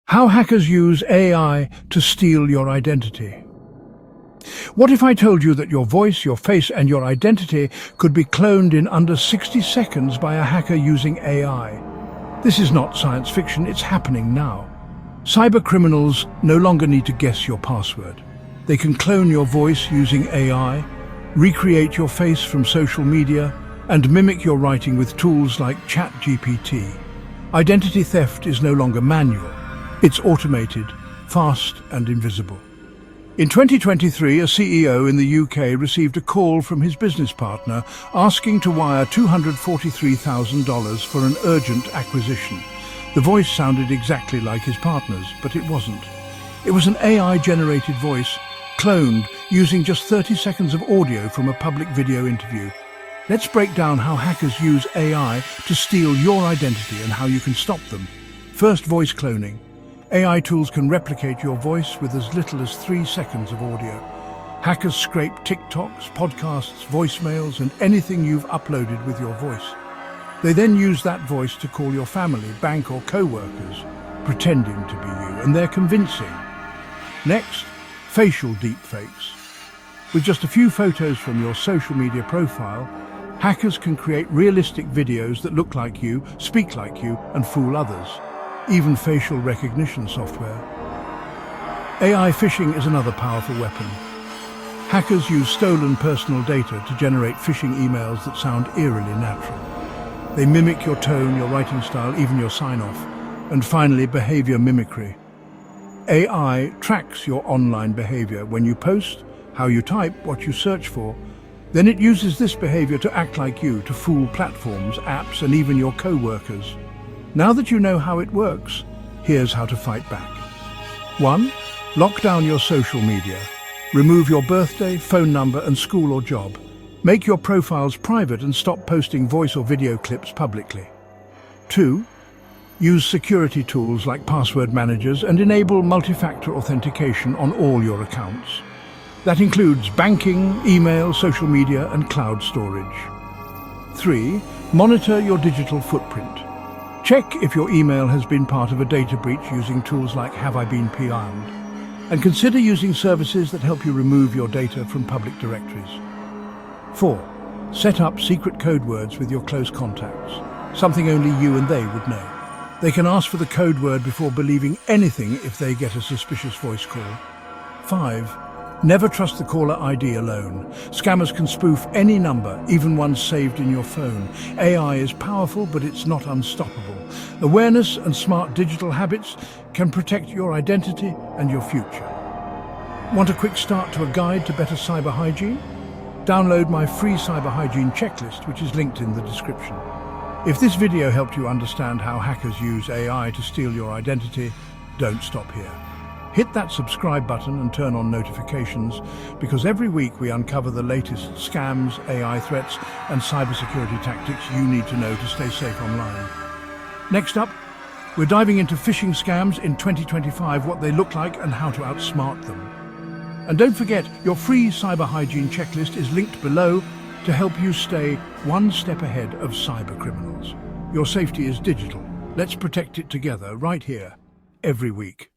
How hackers use AI to steal your identity. What if I told you that your voice, your face, and your identity could be cloned in under 60 seconds by a hacker using AI? This is not science fiction, it's happening now. Cybercriminals no longer need to guess your password. They can clone your voice using AI, recreate your face from social media, and mimic your writing with tools like ChatGPT. Identity theft is no longer manual. It's automated, fast, and invisible. In 2023, a CEO in the UK received a call from his business partner asking to wire $243,000 for an urgent acquisition. The voice sounded exactly like his partner's, but it wasn't. It was an AI-generated voice, cloned using just 30 seconds of audio from a public video interview. Let's break down how hackers use AI to steal your identity and how you can stop them. First, voice cloning. AI tools can replicate your voice with as little as 3 seconds of audio. Hackers scrape TikToks, podcasts, voicemails, and anything you've uploaded with your voice. They then use that voice to call your family, bank, or co-workers, pretending to be you, and they're convincing. Next, facial deepfakes. With just a few photos from your social media profile, hackers can create realistic videos that look like you, speak like you, and fool others. Even facial recognition software. AI phishing is another powerful weapon. Hackers use stolen personal data to generate phishing emails that sound eerily natural. They mimic your tone, your writing style, even your sign-off. And finally, behaviour mimicry. AI tracks your online behaviour when you post, how you type, what you search for. Then it uses this behaviour to act like you, to fool platforms, apps, and even your co-workers. Now that you know how it works, here's how to fight back. 1. Lock down your social media. Remove your birthday, phone number, and school or job. Make your profiles private and stop posting voice or video clips publicly. 2. Use security tools like password managers and enable multi-factor authentication on all your accounts. That includes banking, email, social media, and cloud storage. 3. Monitor your digital footprint. Check if your email has been part of a data breach using tools like Have I Been PI'd? And consider using services that help you remove your data from public directories. 4. Set up secret code words with your close contacts, something only you and they would know. They can ask for the code word before believing anything if they get a suspicious voice call. 5. Never trust the caller ID alone. Scammers can spoof any number, even ones saved in your phone. AI is powerful, but it's not unstoppable. Awareness and smart digital habits can protect your identity and your future. Want a quick start to a guide to better cyber hygiene? Download my free cyber hygiene checklist, which is linked in the description. If this video helped you understand how hackers use AI to steal your identity, don't stop here. Hit that subscribe button and turn on notifications, because every week we uncover the latest scams, AI threats, and cybersecurity tactics you need to know to stay safe online. Next up, we're diving into phishing scams in 2025, what they look like and how to outsmart them. And don't forget, your free cyber hygiene checklist is linked below to help you stay one step ahead of cybercriminals. Your safety is digital. Let's protect it together right here, every week.